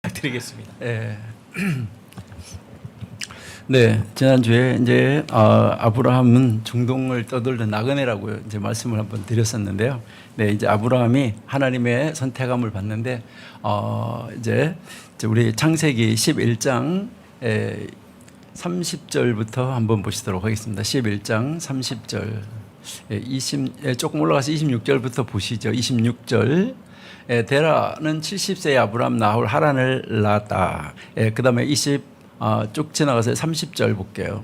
부탁드리겠습니다. 네. 네, 지난주에 이제 아브라함은 중동을 떠돌던 나그네라고 이제 말씀을 한번 드렸었는데요. 네, 이제 아브라함이 하나님의 선택함을 받는데 이제 우리 창세기 11장 30절부터 한번 보시도록 하겠습니다. 11장 30절, 조금 올라가서 26절부터 보시죠. 26절. 데라는 70세의 아브라함 나홀 하란을 낳았다. 그 다음에 쭉 지나가서 30절 볼게요.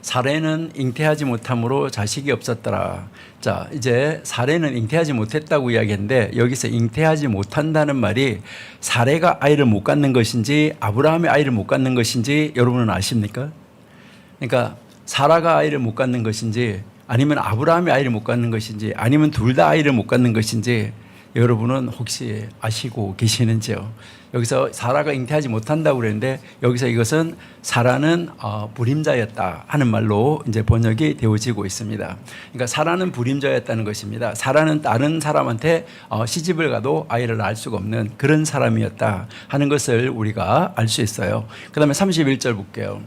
사레는 잉태하지 못함으로 자식이 없었더라. 자, 이제 사레는 잉태하지 못했다고 이야기했는데 여기서 잉태하지 못한다는 말이 사레가 아이를 못 갖는 것인지 아브라함이 아이를 못 갖는 것인지 여러분은 아십니까? 그러니까 사라가 아이를 못 갖는 것인지 아니면 아브라함이 아이를 못 갖는 것인지 아니면 둘 다 아이를 못 갖는 것인지 여러분은 혹시 아시고 계시는지요? 여기서 사라가 잉태하지 못한다고 그랬는데 여기서 이것은 사라는 불임자였다 하는 말로 이제 번역이 되어지고 있습니다. 그러니까 사라는 불임자였다는 것입니다. 사라는 다른 사람한테 시집을 가도 아이를 낳을 수가 없는 그런 사람이었다 하는 것을 우리가 알 수 있어요. 그 다음에 31절 볼게요.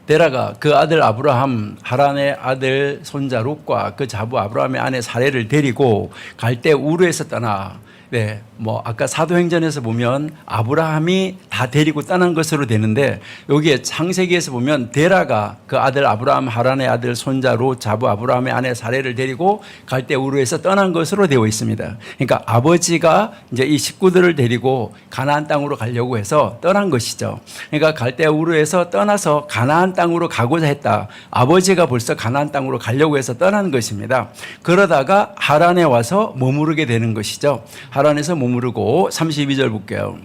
데라가 그 아들 아브라함 하란의 아들 손자 롯과 그 자부 아브라함의 아내 사레를 데리고 갈대 우르에서 떠나. 네, 뭐 아까 사도행전에서 보면 아브라함이 다 데리고 떠난 것으로 되는데 여기에 창세기에서 보면 데라가 그 아들 아브라함 하란의 아들 손자 롯 자부 아브라함의 아내 사레를 데리고 갈대 우르에서 떠난 것으로 되어 있습니다. 그러니까 아버지가 이제 이 식구들을 데리고 가나안 땅으로 가려고 해서 떠난 것이죠. 그러니까 갈대 우르에서 떠나서 가나안 땅으로 가고자 했다. 아버지가 벌써 가나안 땅으로 가려고 해서 떠난 것입니다. 그러다가 하란에 와서 머무르게 되는 것이죠. 하란에서 머무르고 32절 볼게요.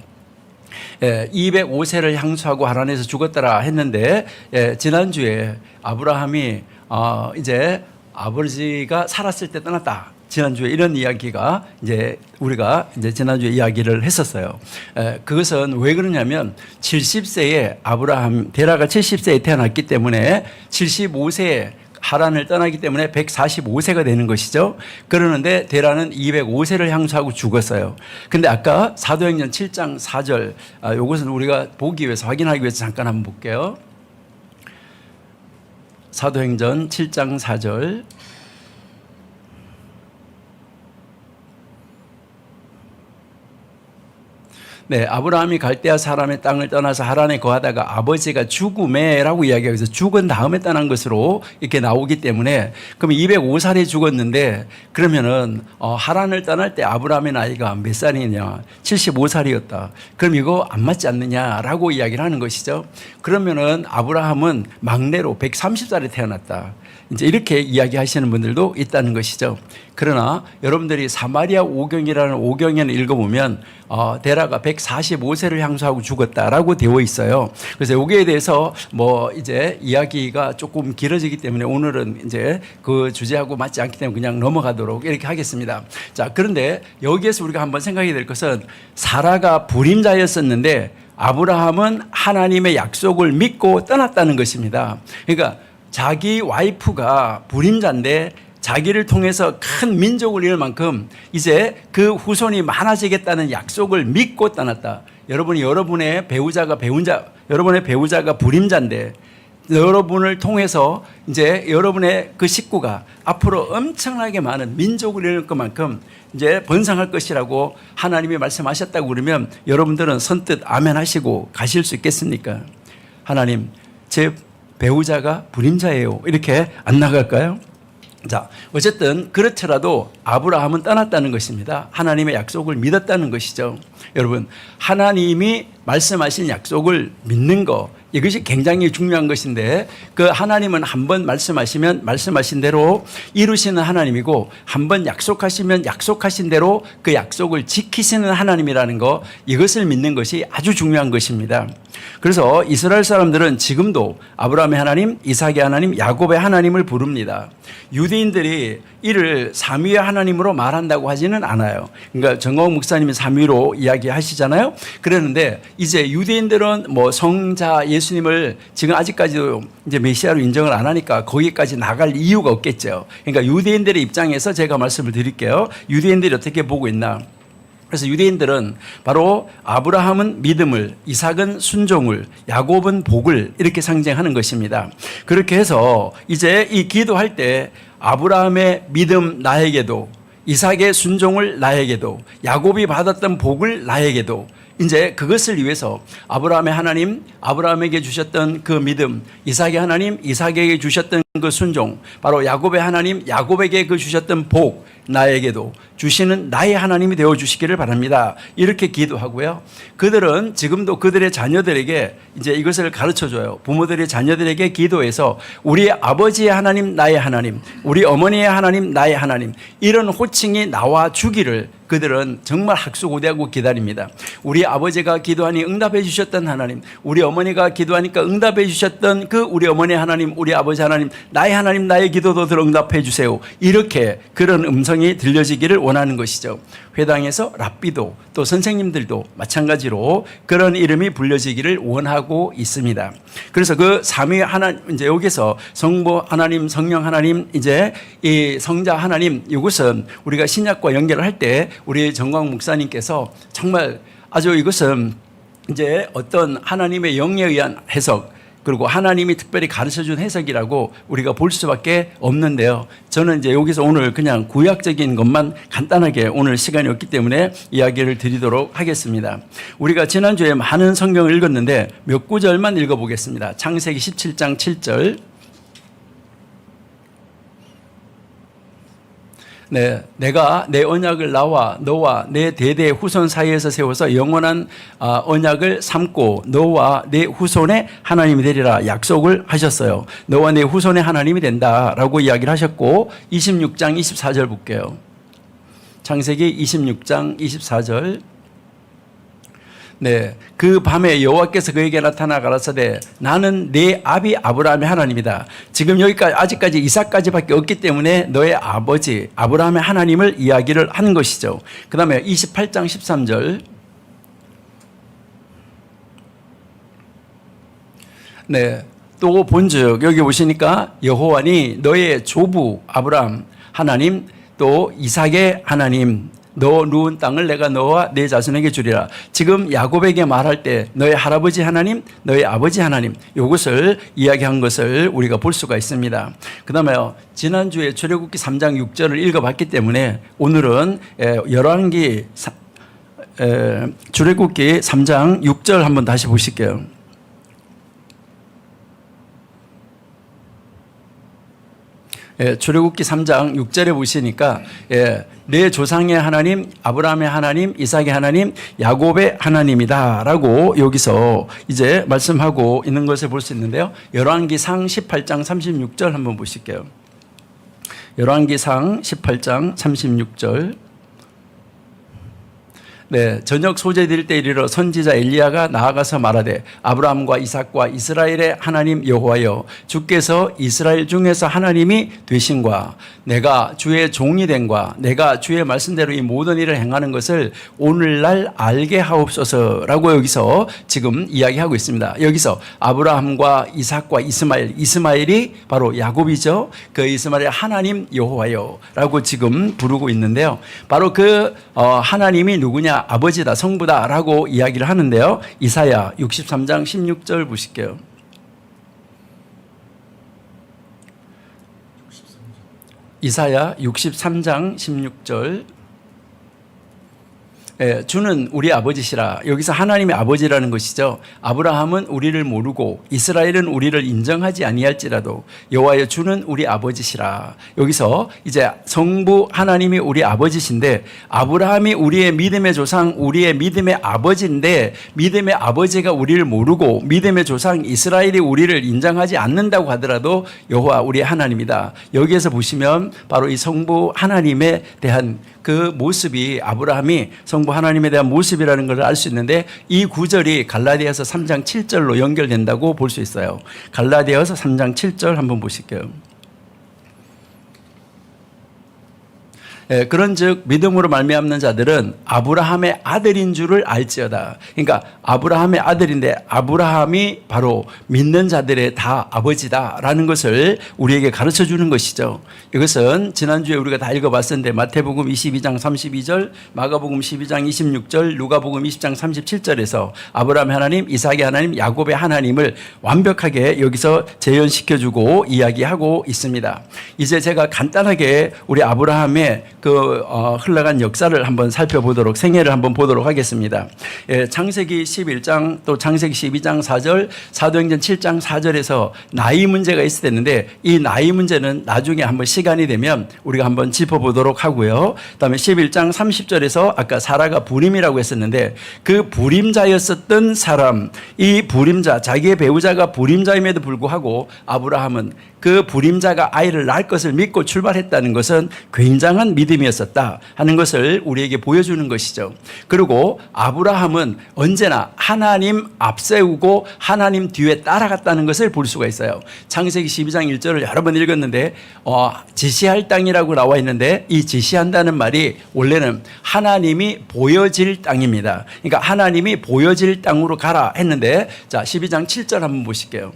205세를 향수하고 하란에서 죽었더라 했는데 지난주에 아브라함이 이제 아버지가 살았을 때 떠났다. 지난주에 이런 이야기가 이제 우리가 이제 지난주에 이야기를 했었어요. 그것은 왜 그러냐면 70세에 아브라함 데라가 70세에 태어났기 때문에 75세에 하란을 떠나기 때문에 145세가 되는 것이죠. 그러는데 데라는 205세를 향수하고 죽었어요. 근데 아까 사도행전 7장 4절 이것은 우리가 보기 위해서 확인하기 위해서 잠깐 한번 볼게요. 사도행전 7장 4절 네, 아브라함이 갈대아 사람의 땅을 떠나서 하란에 거하다가 아버지가 죽음에라고 이야기하고 있어서 죽은 다음에 떠난 것으로 이렇게 나오기 때문에 그럼 205살에 죽었는데 그러면은 하란을 떠날 때 아브라함의 나이가 몇 살이냐? 75살이었다. 그럼 이거 안 맞지 않느냐라고 이야기를 하는 것이죠. 그러면은 아브라함은 막내로 130살에 태어났다. 이제 이렇게 이야기하시는 분들도 있다는 것이죠. 그러나 여러분들이 사마리아 오경이라는 오경에는 읽어보면 데라가 145세를 향수하고 죽었다라고 되어 있어요. 그래서 여기에 대해서 뭐 이제 이야기가 조금 길어지기 때문에 오늘은 이제 그 주제하고 맞지 않기 때문에 그냥 넘어가도록 이렇게 하겠습니다. 자, 그런데 여기에서 우리가 한번 생각이 될 것은 사라가 불임자였었는데 아브라함은 하나님의 약속을 믿고 떠났다는 것입니다. 그러니까 자기 와이프가 불임자인데 자기를 통해서 큰 민족을 이룰 만큼 이제 그 후손이 많아지겠다는 약속을 믿고 떠났다. 여러분의 배우자가 불임자인데 여러분을 통해서 이제 여러분의 그 식구가 앞으로 엄청나게 많은 민족을 이룰 것만큼 이제 번성할 것이라고 하나님이 말씀하셨다고 그러면 여러분들은 선뜻 아멘 하시고 가실 수 있겠습니까? 하나님, 제 배우자가 불임자예요. 이렇게 안 나갈까요? 자, 어쨌든 그렇더라도 아브라함은 떠났다는 것입니다. 하나님의 약속을 믿었다는 것이죠. 여러분, 하나님이 말씀하신 약속을 믿는 거, 이것이 굉장히 중요한 것인데 그 하나님은 한번 말씀하시면 말씀하신 대로 이루시는 하나님이고 한번 약속하시면 약속하신 대로 그 약속을 지키시는 하나님이라는 거, 이것을 믿는 것이 아주 중요한 것입니다. 그래서 이스라엘 사람들은 지금도 아브라함의 하나님, 이삭의 하나님, 야곱의 하나님을 부릅니다. 유대인들이 이를 삼위의 하나님으로 말한다고 하지는 않아요. 그러니까 정광 목사님이 삼위로 이야기하시잖아요. 그러는데 이제 유대인들은 뭐 성자 예수님을 지금 아직까지도 이제 메시아로 인정을 안 하니까 거기까지 나갈 이유가 없겠죠. 그러니까 유대인들의 입장에서 제가 말씀을 드릴게요. 유대인들이 어떻게 보고 있나? 그래서 유대인들은 바로 아브라함은 믿음을, 이삭은 순종을, 야곱은 복을 이렇게 상징하는 것입니다. 그렇게 해서 이제 이 기도할 때 아브라함의 믿음 나에게도, 이삭의 순종을 나에게도, 야곱이 받았던 복을 나에게도, 이제 그것을 위해서 아브라함의 하나님, 아브라함에게 주셨던 그 믿음, 이삭의 하나님, 이삭에게 주셨던 그 순종, 바로 야곱의 하나님, 야곱에게 그 주셨던 복, 나에게도 주시는 나의 하나님이 되어 주시기를 바랍니다. 이렇게 기도하고요. 그들은 지금도 그들의 자녀들에게 이제 이것을 가르쳐 줘요. 부모들의 자녀들에게 기도해서 우리 아버지의 하나님, 나의 하나님, 우리 어머니의 하나님, 나의 하나님, 이런 호칭이 나와 주기를 그들은 정말 학수고대하고 기다립니다. 우리 아버지가 기도하니 응답해 주셨던 하나님, 우리 어머니가 기도하니까 응답해 주셨던 그 우리 어머니의 하나님, 우리 아버지 하나님, 나의 기도도 응답해 주세요. 이렇게 그런 음성이 들려지기를 원하는 것이죠. 회당에서 랍비도 또 선생님들도 마찬가지로 그런 이름이 불려지기를 원하고 있습니다. 그래서 그 삼위 하나님, 이제 여기서 성부 하나님, 성령 하나님, 이제 이 성자 하나님, 이것은 우리가 신약과 연결을 할 때 우리 정광 목사님께서 정말 아주 이것은 이제 어떤 하나님의 영에 의한 해석, 그리고 하나님이 특별히 가르쳐준 해석이라고 우리가 볼 수밖에 없는데요. 저는 이제 여기서 오늘 그냥 구약적인 것만 간단하게 오늘 시간이 없기 때문에 이야기를 드리도록 하겠습니다. 우리가 지난주에 많은 성경을 읽었는데 몇 구절만 읽어보겠습니다. 창세기 17장 7절. 네, 내가 내 언약을 나와 너와 내 대대 후손 사이에서 세워서 영원한 언약을 삼고 너와 내 후손의 하나님이 되리라 약속을 하셨어요. 너와 내 후손의 하나님이 된다라고 이야기를 하셨고 26장 24절 볼게요. 창세기 26장 24절. 네, 그 밤에 여호와께서 그에게 나타나 가라사대 나는 네 아비 아브라함의 하나님이다. 지금 여기까지 아직까지 이삭까지밖에 없기 때문에 너의 아버지 아브라함의 하나님을 이야기를 하는 것이죠. 그 다음에 28장 13절. 네, 또 본즉 여기 보시니까 여호와니 너의 조부 아브라함 하나님 또 이삭의 하나님 너 누운 땅을 내가 너와 내 자손에게 주리라. 지금 야곱에게 말할 때 너의 할아버지 하나님, 너의 아버지 하나님 이것을 이야기한 것을 우리가 볼 수가 있습니다. 그 다음에요. 지난주에 출애굽기 3장 6절을 읽어봤기 때문에 오늘은 열왕기 출애굽기 3장 6절 한번 다시 보실게요. 출애굽기 3장 6절에 보시니까 내 조상의 하나님, 아브라함의 하나님, 이삭의 하나님, 야곱의 하나님이다라고 여기서 이제 말씀하고 있는 것을 볼 수 있는데요. 열왕기상 18장 36절 한번 보실게요. 열왕기상 18장 36절. 네, 저녁 소재 드릴 때 이르러 선지자 엘리야가 나아가서 말하되 아브라함과 이삭과 이스라엘의 하나님 여호와여 주께서 이스라엘 중에서 하나님이 되신과 내가 주의 종이 된과 내가 주의 말씀대로 이 모든 일을 행하는 것을 오늘날 알게 하옵소서라고 여기서 지금 이야기하고 있습니다. 여기서 아브라함과 이삭과 이스마엘이 바로 야곱이죠. 그 이스마엘의 하나님 여호와여라고 지금 부르고 있는데요. 바로 그 하나님이 누구냐? 아버지다, 성부다라고 이야기를 하는데요. 이사야 63장 16절 보실게요. 이사야 63장 16절. 주는 우리 아버지시라. 여기서 하나님의 아버지라는 것이죠. 아브라함은 우리를 모르고 이스라엘은 우리를 인정하지 아니할지라도 여호와여 주는 우리 아버지시라. 여기서 이제 성부 하나님이 우리 아버지신데 아브라함이 우리의 믿음의 조상, 우리의 믿음의 아버지인데 믿음의 아버지가 우리를 모르고 믿음의 조상 이스라엘이 우리를 인정하지 않는다고 하더라도 여호와 우리의 하나님이다. 여기에서 보시면 바로 이 성부 하나님에 대한 그 모습이 아브라함이 성부 하나님에 대한 모습이라는 걸 알 수 있는데 이 구절이 갈라디아서 3장 7절로 연결된다고 볼 수 있어요. 갈라디아서 3장 7절 한번 보실게요. 그런즉 믿음으로 말미암는 자들은 아브라함의 아들인 줄을 알지어다. 그러니까 아브라함의 아들인데 아브라함이 바로 믿는 자들의 다 아버지다라는 것을 우리에게 가르쳐 주는 것이죠. 이것은 지난주에 우리가 다 읽어봤었는데 마태복음 22장 32절, 마가복음 12장 26절, 누가복음 20장 37절에서 아브라함의 하나님, 이삭의 하나님, 야곱의 하나님을 완벽하게 여기서 재현시켜주고 이야기하고 있습니다. 이제 제가 간단하게 우리 아브라함의 흘러간 역사를 한번 살펴보도록, 생애를 한번 보도록 하겠습니다. 창세기 11장 또 창세기 12장 4절, 사도행전 7장 4절에서 나이 문제가 있었는데 이 나이 문제는 나중에 한번 시간이 되면 우리가 한번 짚어보도록 하고요. 그다음에 11장 30절에서 아까 사라가 불임이라고 했었는데 그 불임자였었던 사람, 이 불임자, 자기의 배우자가 불임자임에도 불구하고 아브라함은 그 불임자가 아이를 낳을 것을 믿고 출발했다는 것은 굉장한 믿음이었었다 하는 것을 우리에게 보여주는 것이죠. 그리고 아브라함은 언제나 하나님 앞세우고 하나님 뒤에 따라갔다는 것을 볼 수가 있어요. 창세기 12장 1절을 여러 번 읽었는데 지시할 땅이라고 나와 있는데 이 지시한다는 말이 원래는 하나님이 보여질 땅입니다. 그러니까 하나님이 보여질 땅으로 가라 했는데, 자 12장 7절 한번 보실게요.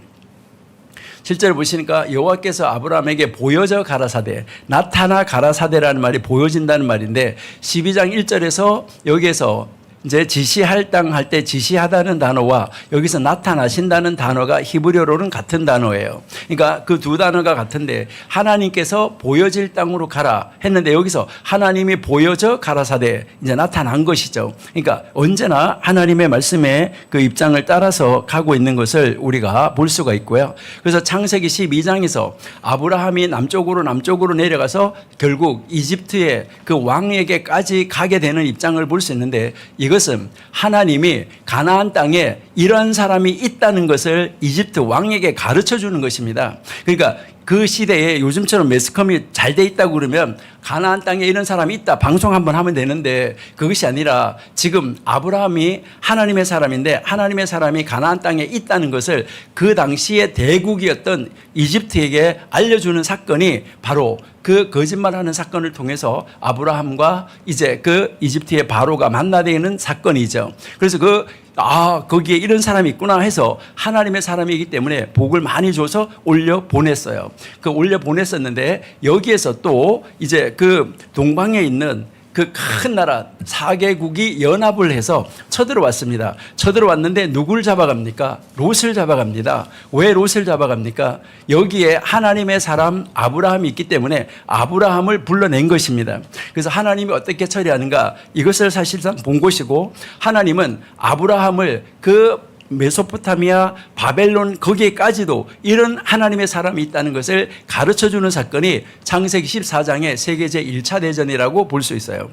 7절 보시니까 여호와께서 아브라함에게 보여져 가라사대, 나타나 가라사대라는 말이 보여진다는 말인데 12장 1절에서 여기에서 이제 지시할 땅 할 때 지시하다는 단어와 여기서 나타나신다는 단어가 히브리어로는 같은 단어예요. 그러니까 그 두 단어가 같은데 하나님께서 보여질 땅으로 가라 했는데 여기서 하나님이 보여져 가라사대 이제 나타난 것이죠. 그러니까 언제나 하나님의 말씀에 그 입장을 따라서 가고 있는 것을 우리가 볼 수가 있고요. 그래서 창세기 12장에서 아브라함이 남쪽으로 내려가서 결국 이집트의 그 왕에게까지 가게 되는 입장을 볼 수 있는데 이것은 하나님이 가나안 땅에 이런 사람이 있다는 것을 이집트 왕에게 가르쳐 주는 것입니다. 그러니까 그 시대에 요즘처럼 매스컴이 잘 돼 있다고 그러면 가나안 땅에 이런 사람이 있다 방송 한번 하면 되는데 그것이 아니라 지금 아브라함이 하나님의 사람인데 하나님의 사람이 가나안 땅에 있다는 것을 그 당시의 대국이었던 이집트에게 알려주는 사건이 바로 그 거짓말하는 사건을 통해서 아브라함과 이제 그 이집트의 바로가 만나되는 사건이죠. 그래서 거기에 이런 사람이 있구나 해서 하나님의 사람이기 때문에 복을 많이 줘서 올려 보냈어요. 올려 보냈었는데 여기에서 또 이제 그 동방에 있는 그 큰 나라 4개국이 연합을 해서 쳐들어왔습니다. 쳐들어왔는데 누굴 잡아갑니까? 롯을 잡아갑니다. 왜 롯을 잡아갑니까? 여기에 하나님의 사람 아브라함이 있기 때문에 아브라함을 불러낸 것입니다. 그래서 하나님이 어떻게 처리하는가 이것을 사실상 본 것이고 하나님은 아브라함을 그 메소포타미아, 바벨론 거기에까지도 이런 하나님의 사람이 있다는 것을 가르쳐주는 사건이 창세기 14장의 세계제 1차 대전이라고 볼 수 있어요.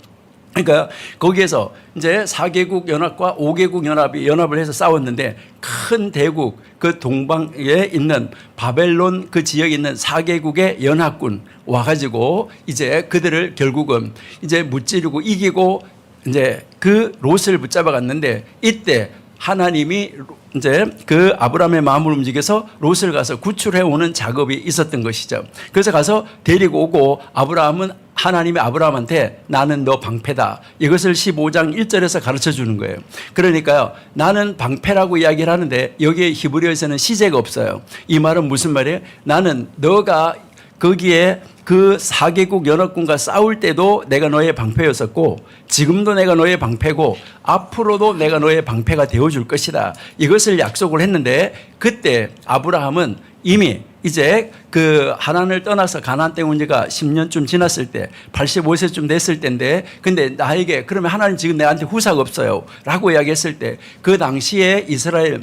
그러니까 거기에서 이제 4개국 연합과 5개국 연합을 해서 싸웠는데 큰 대국 그 동방에 있는 바벨론 그 지역에 있는 4개국의 연합군 와가지고 이제 그들을 결국은 이제 무찌르고 이기고 이제 그 롯을 붙잡아 갔는데 이때 하나님이 이제 그 아브라함의 마음을 움직여서 롯을 가서 구출해 오는 작업이 있었던 것이죠. 그래서 가서 데리고 오고 아브라함은 하나님이 아브라함한테 나는 너 방패다. 이것을 15장 1절에서 가르쳐 주는 거예요. 그러니까요. 나는 방패라고 이야기를 하는데 여기에 히브리어에서는 시제가 없어요. 이 말은 무슨 말이에요? 나는 너가 거기에 그 4개국 연합군과 싸울 때도 내가 너의 방패였었고 지금도 내가 너의 방패고 앞으로도 내가 너의 방패가 되어줄 것이다. 이것을 약속을 했는데 그때 아브라함은 이미 이제 그 하란을 떠나서 가나안 땅 온 지가 10년쯤 지났을 때 85세쯤 됐을 때인데 근데 나에게 그러면 하나님 지금 내한테 후사가 없어요 라고 이야기했을 때 그 당시에 이스라엘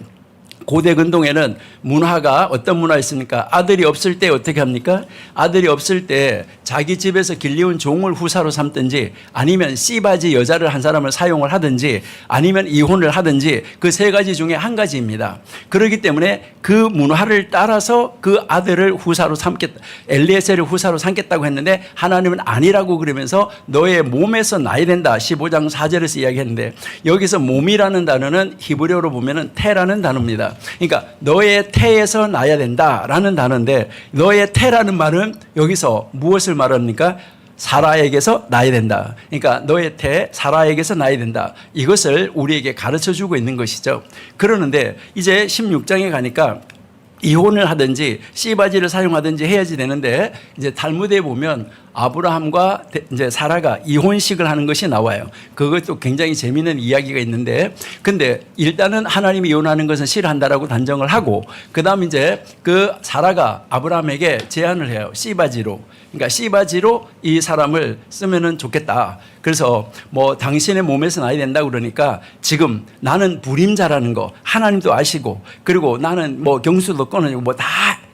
고대 근동에는 문화가 어떤 문화였습니까? 아들이 없을 때 어떻게 합니까? 아들이 없을 때 자기 집에서 길리운 종을 후사로 삼든지 아니면 씨바지 여자를 한 사람을 사용을 하든지 아니면 이혼을 하든지 그 세 가지 중에 한 가지입니다. 그렇기 때문에 그 문화를 따라서 그 아들을 후사로 삼겠다. 엘리에셀을 후사로 삼겠다고 했는데 하나님은 아니라고 그러면서 너의 몸에서 나야 된다. 15장 4절에서 이야기했는데 여기서 몸이라는 단어는 히브리어로 보면은 태라는 단어입니다. 그러니까 너의 태에서 나야 된다라는 단어인데 너의 태라는 말은 여기서 무엇을 말합니까? 사라에게서 나야 된다. 그러니까 너의 태 사라에게서 나야 된다. 이것을 우리에게 가르쳐 주고 있는 것이죠. 그러는데 이제 16장에 가니까 이혼을 하든지 씨바지를 사용하든지 해야지 되는데 이제 탈무드에 보면 아브라함과 이제 사라가 이혼식을 하는 것이 나와요. 그것도 굉장히 재미있는 이야기가 있는데, 근데 일단은 하나님이 이혼하는 것은 싫어한다라고 단정을 하고, 그다음 이제 그 사라가 아브라함에게 제안을 해요. 씨바지로. 그러니까 씨바지로 이 사람을 쓰면은 좋겠다. 그래서 뭐 당신의 몸에서 나야 된다 그러니까 지금 나는 불임자라는 거 하나님도 아시고, 그리고 나는 뭐 경수도 끊어지고 뭐 다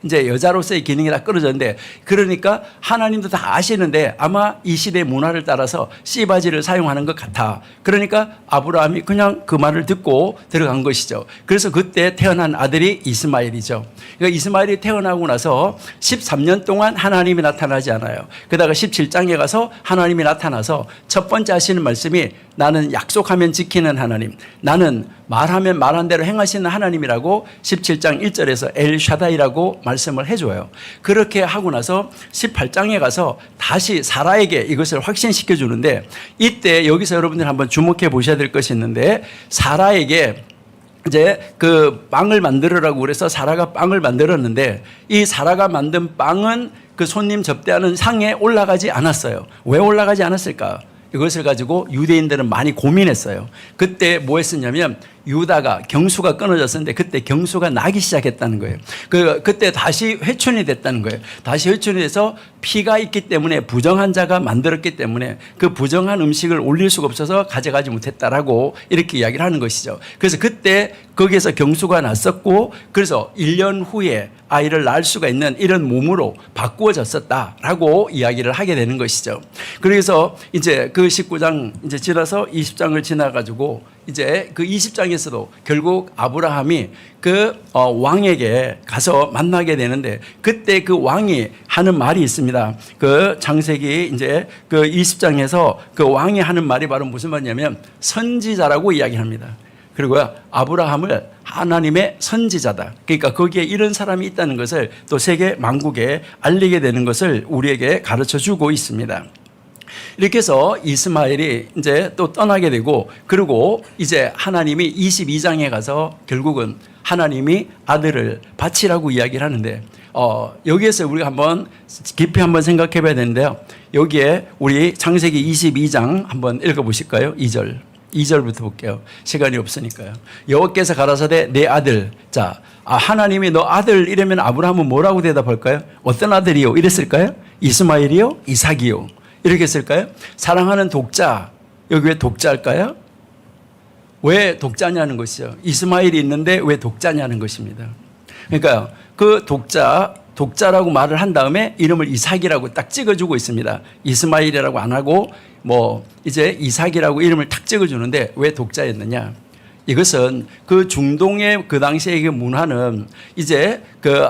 이제 여자로서의 기능이 다 끊어졌는데, 그러니까 하나님도 다 아시는데 아마 이 시대 문화를 따라서 씨바지를 사용하는 것 같아. 그러니까 아브라함이 그냥 그 말을 듣고 들어간 것이죠. 그래서 그때 태어난 아들이 이스마엘이죠. 그러니까 이스마엘이 태어나고 나서 13년 동안 하나님이 나타나지 않아요. 그러다가 17장에 가서 하나님이 나타나서 첫 번째 하시는 말씀이 나는 약속하면 지키는 하나님, 나는 말하면 말한 대로 행하시는 하나님이라고 17장 1절에서 엘샤다이라고 말씀을 해줘요. 그렇게 하고 나서 18장에 가서 다시 사라에게 이것을 확신시켜 주는데, 이때 여기서 여러분들 한번 주목해 보셔야 될 것이 있는데, 사라에게 이제 그 빵을 만들으라고 그래서 사라가 빵을 만들었는데, 이 사라가 만든 빵은 그 손님 접대하는 상에 올라가지 않았어요. 왜 올라가지 않았을까? 이것을 가지고 유대인들은 많이 고민했어요. 그때 뭐 했었냐면 유다가 경수가 끊어졌었는데 그때 경수가 나기 시작했다는 거예요. 그때 다시 회춘이 됐다는 거예요. 다시 회춘이 돼서 피가 있기 때문에 부정한 자가 만들었기 때문에 그 부정한 음식을 올릴 수가 없어서 가져가지 못했다라고 이렇게 이야기를 하는 것이죠. 그래서 그때 거기에서 경수가 났었고, 그래서 1년 후에 아이를 낳을 수가 있는 이런 몸으로 바꾸어졌었다라고 이야기를 하게 되는 것이죠. 그래서 이제 그 19장 이제 지나서 20장을 지나가지고 이제 그 20장에서도 결국 아브라함이 그 왕에게 가서 만나게 되는데, 그때 그 왕이 하는 말이 있습니다. 그 창세기 이제 그 20장에서 그 왕이 하는 말이 바로 무슨 말이냐면 선지자라고 이야기합니다. 그리고 아브라함을 하나님의 선지자다. 그러니까 거기에 이런 사람이 있다는 것을 또 세계 만국에 알리게 되는 것을 우리에게 가르쳐 주고 있습니다. 이렇게 해서 이스마엘이 이제 또 떠나게 되고, 그리고 이제 하나님이 22장에 가서 결국은 하나님이 아들을 바치라고 이야기를 하는데, 여기에서 우리가 한번 깊이 한번 생각해 봐야 되는데요. 여기에 우리 창세기 22장 한번 읽어 보실까요? 2절부터 볼게요. 시간이 없으니까요. 여호와께서 가라사대 내 아들. 자, 하나님이 너 아들 이러면 아브라함은 뭐라고 대답할까요? 어떤 아들이요? 이랬을까요? 이스마엘이요? 이삭이요? 이렇게 했을까요? 사랑하는 독자. 여기 왜 독자일까요? 왜 독자냐는 것이죠. 이스마엘이 있는데 왜 독자냐는 것입니다. 그러니까 그 독자라고 말을 한 다음에 이름을 이삭이라고 딱 찍어주고 있습니다. 이스마엘이라고 안 하고 뭐 이제 이삭이라고 이름을 딱 찍어주는데 왜 독자였느냐? 이것은 그 중동의 그 당시의 그 문화는 이제 그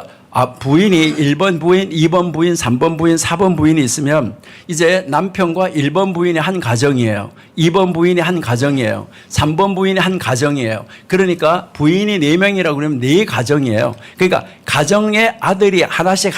부인이 1번 부인, 2번 부인, 3번 부인, 4번 부인이 있으면 이제 남편과 1번 부인이 한 가정이에요. 2번 부인이 한 가정이에요. 3번 부인이 한 가정이에요. 그러니까 부인이 4명이라고 그러면 4가정이에요. 그러니까 가정에 아들이 하나씩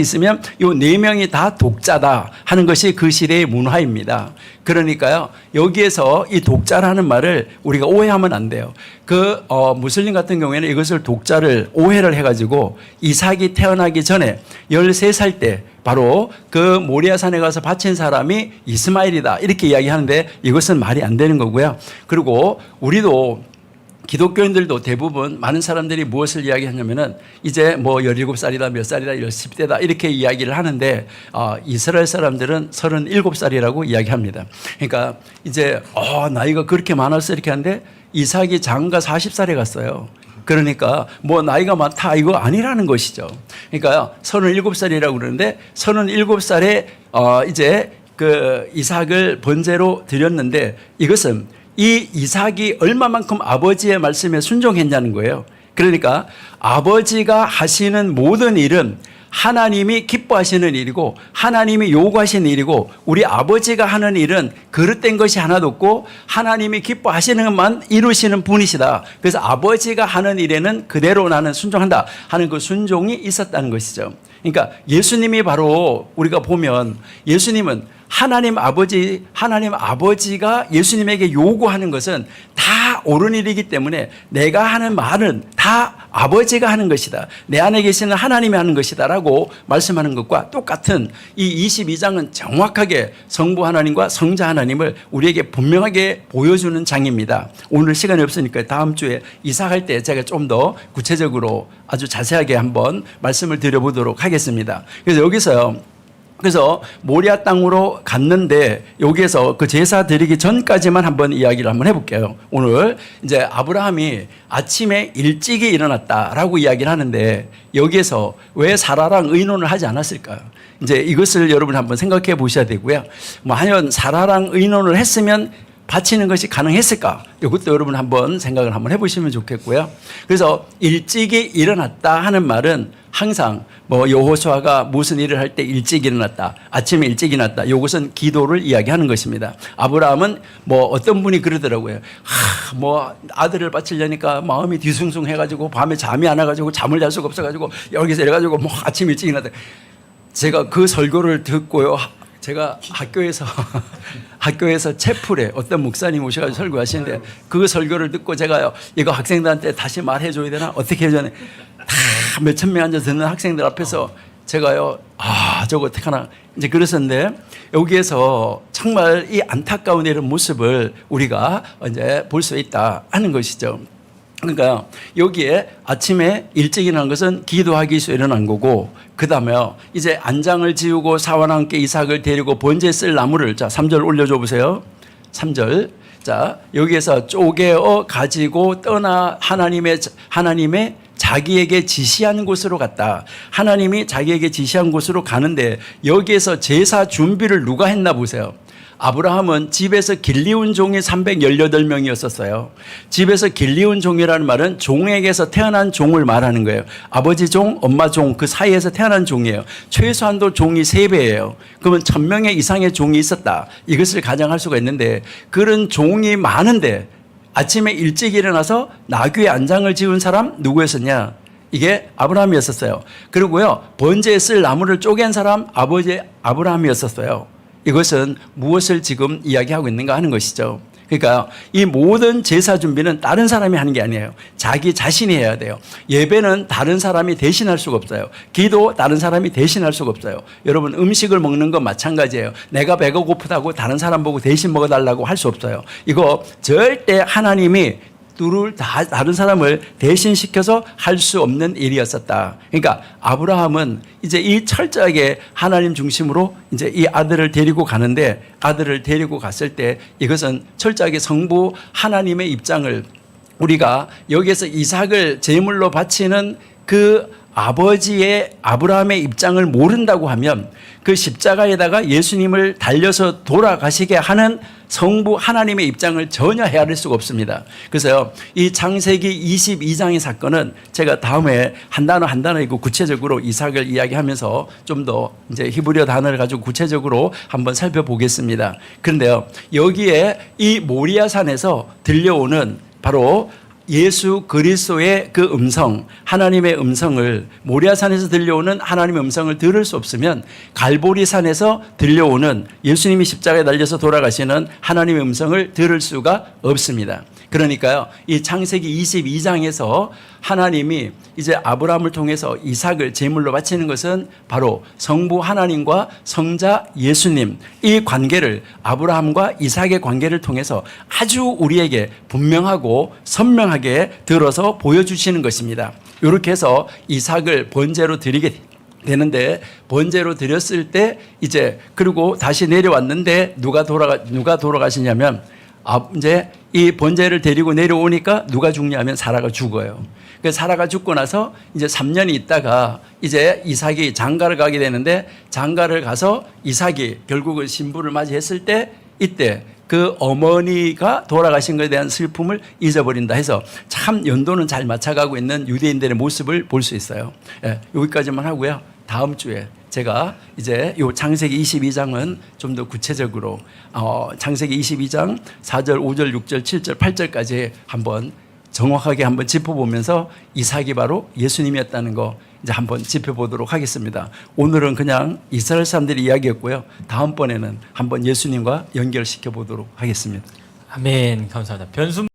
있으면 이 4명이 다 독자다 하는 것이 그 시대의 문화입니다. 그러니까요, 여기에서 이 독자라는 말을 우리가 오해하면 안 돼요. 그 무슬림 같은 경우에는 이것을 독자를 오해를 해가지고 이삭이 태어나기 전에 13살 때 바로 그 모리아산에 가서 바친 사람이 이스마엘이다 이렇게 이야기하는데, 이것은 말이 안 되는 거고요. 그리고 우리도 기독교인들도 대부분 많은 사람들이 무엇을 이야기하냐면은 이제 뭐 17살이다 몇 살이다 10대다 이렇게 이야기를 하는데, 이스라엘 사람들은 37살이라고 이야기합니다. 그러니까 이제 나이가 그렇게 많았어 이렇게 하는데 이삭이 장가 40살에 갔어요. 그러니까 뭐 나이가 많다 이거 아니라는 것이죠. 그러니까 37살이라고 그러는데 37살에 이제 그 이삭을 번제로 드렸는데, 이것은 이 이삭이 얼마만큼 아버지의 말씀에 순종했냐는 거예요. 그러니까 아버지가 하시는 모든 일은 하나님이 기뻐하시는 일이고 하나님이 요구하시는 일이고, 우리 아버지가 하는 일은 그릇된 것이 하나도 없고 하나님이 기뻐하시는 것만 이루시는 분이시다. 그래서 아버지가 하는 일에는 그대로 나는 순종한다 하는 그 순종이 있었다는 것이죠. 그러니까 예수님이 바로 우리가 보면 예수님은 하나님 아버지가 예수님에게 요구하는 것은 다 옳은 일이기 때문에 내가 하는 말은 다 아버지가 하는 것이다. 내 안에 계시는 하나님이 하는 것이다 라고 말씀하는 것과 똑같은 이 22장은 정확하게 성부 하나님과 성자 하나님을 우리에게 분명하게 보여주는 장입니다. 오늘 시간이 없으니까 다음 주에 이사할 때 제가 좀 더 구체적으로 아주 자세하게 한번 말씀을 드려보도록 하겠습니다. 그래서 모리아 땅으로 갔는데 여기에서 그 제사 드리기 전까지만 한번 이야기를 한번 해볼게요. 오늘 이제 아브라함이 아침에 일찍이 일어났다라고 이야기를 하는데 여기에서 왜 사라랑 의논을 하지 않았을까요? 이제 이것을 여러분 한번 생각해 보셔야 되고요. 하여간 사라랑 의논을 했으면 바치는 것이 가능했을까? 이것도 여러분 한번 생각을 한번 해보시면 좋겠고요. 그래서 일찍이 일어났다 하는 말은 항상 여호수아가 무슨 일을 할 때 일찍 일어났다, 아침에 일찍 일어났다, 이것은 기도를 이야기하는 것입니다. 아브라함은 어떤 분이 그러더라고요. 아들을 바치려니까 마음이 뒤숭숭해가지고 밤에 잠이 안 와가지고 잠을 잘 수가 없어가지고 여기서 이래가지고 아침 일찍 일어났다. 제가 그 설교를 듣고요. 제가 학교에서 채플에 어떤 목사님 오셔가지고 설교하시는데 그 설교를 듣고 제가요, 이거 학생들한테 다시 말해줘야 되나? 어떻게 해줘야 되나? 다 몇천 명 앉아 듣는 학생들 앞에서 제가요, 저거 어떡하나. 이제 그랬었는데 여기에서 정말 이 안타까운 이런 모습을 우리가 이제 볼 수 있다 하는 것이죠. 그러니까 여기에 아침에 일찍 일어난 것은 기도하기 위해서 일어난 거고, 그 다음에 이제 안장을 지우고 사와와 함께 이삭을 데리고 번제에 쓸 나무를, 자 3절 올려줘 보세요. 3절. 자 여기에서 쪼개어 가지고 떠나 하나님의 자기에게 지시한 곳으로 갔다. 하나님이 자기에게 지시한 곳으로 가는데 여기에서 제사 준비를 누가 했나 보세요. 아브라함은 집에서 길리운 종이 318명이었었어요. 집에서 길리운 종이라는 말은 종에게서 태어난 종을 말하는 거예요. 아버지 종, 엄마 종 그 사이에서 태어난 종이에요. 최소한도 종이 3배예요. 그러면 1000명의 이상의 종이 있었다. 이것을 가정할 수가 있는데 그런 종이 많은데 아침에 일찍 일어나서 나귀의 안장을 지은 사람 누구였었냐? 이게 아브라함이었었어요. 그리고요, 번제에 쓸 나무를 쪼갠 사람 아버지 아브라함이었었어요. 이것은 무엇을 지금 이야기하고 있는가 하는 것이죠. 그러니까 이 모든 제사 준비는 다른 사람이 하는 게 아니에요. 자기 자신이 해야 돼요. 예배는 다른 사람이 대신할 수가 없어요. 기도 다른 사람이 대신할 수가 없어요. 여러분 음식을 먹는 건 마찬가지예요. 내가 배가 고프다고 다른 사람 보고 대신 먹어달라고 할 수 없어요. 이거 절대 하나님이 다른 사람을 대신시켜서 할 수 없는 일이었었다. 그러니까 아브라함은 이제 이 철저하게 하나님 중심으로 이제 이 아들을 데리고 가는데, 아들을 데리고 갔을 때 이것은 철저하게 성부 하나님의 입장을, 우리가 여기에서 이삭을 제물로 바치는 그 아버지의 아브라함의 입장을 모른다고 하면 그 십자가에다가 예수님을 달려서 돌아가시게 하는 성부 하나님의 입장을 전혀 헤아릴 수가 없습니다. 그래서 이 창세기 22장의 사건은 제가 다음에 한 단어 이고 구체적으로 이삭을 이야기하면서 좀 더 이제 히브리어 단어를 가지고 구체적으로 한번 살펴보겠습니다. 그런데요, 여기에 이 모리아 산에서 들려오는 바로 예수 그리스도의 그 음성, 하나님의 음성을, 모리아산에서 들려오는 하나님의 음성을 들을 수 없으면 갈보리산에서 들려오는 예수님이 십자가에 달려서 돌아가시는 하나님의 음성을 들을 수가 없습니다. 그러니까요, 이 창세기 22장에서 하나님이 이제 아브라함을 통해서 이삭을 제물로 바치는 것은 바로 성부 하나님과 성자 예수님, 이 관계를, 아브라함과 이삭의 관계를 통해서 아주 우리에게 분명하고 선명하게 들어서 보여주시는 것입니다. 이렇게 해서 이삭을 번제로 드리게 되는데, 번제로 드렸을 때 이제 그리고 다시 내려왔는데 누가 돌아가시냐면, 이제 이 번제를 데리고 내려오니까 누가 죽냐면 사라가 죽어요. 그 사라가 죽고 나서 이제 3년이 있다가 이제 이삭이 장가를 가게 되는데, 장가를 가서 이삭이 결국은 신부를 맞이했을 때 이때 그 어머니가 돌아가신 것에 대한 슬픔을 잊어버린다 해서 참 연도는 잘 맞춰가고 있는 유대인들의 모습을 볼 수 있어요. 여기까지만 하고요. 다음 주에 제가 이제 요 창세기 22장은 좀 더 구체적으로 창세기 22장 4절, 5절, 6절, 7절, 8절까지 한번 정확하게 한번 짚어보면서 이삭이 바로 예수님이었다는 거, 이제 한번 짚어보도록 하겠습니다. 오늘은 그냥 이스라엘 사람들이 이야기했고요. 다음번에는 한번 예수님과 연결시켜 보도록 하겠습니다. 아멘. 감사합니다. 변순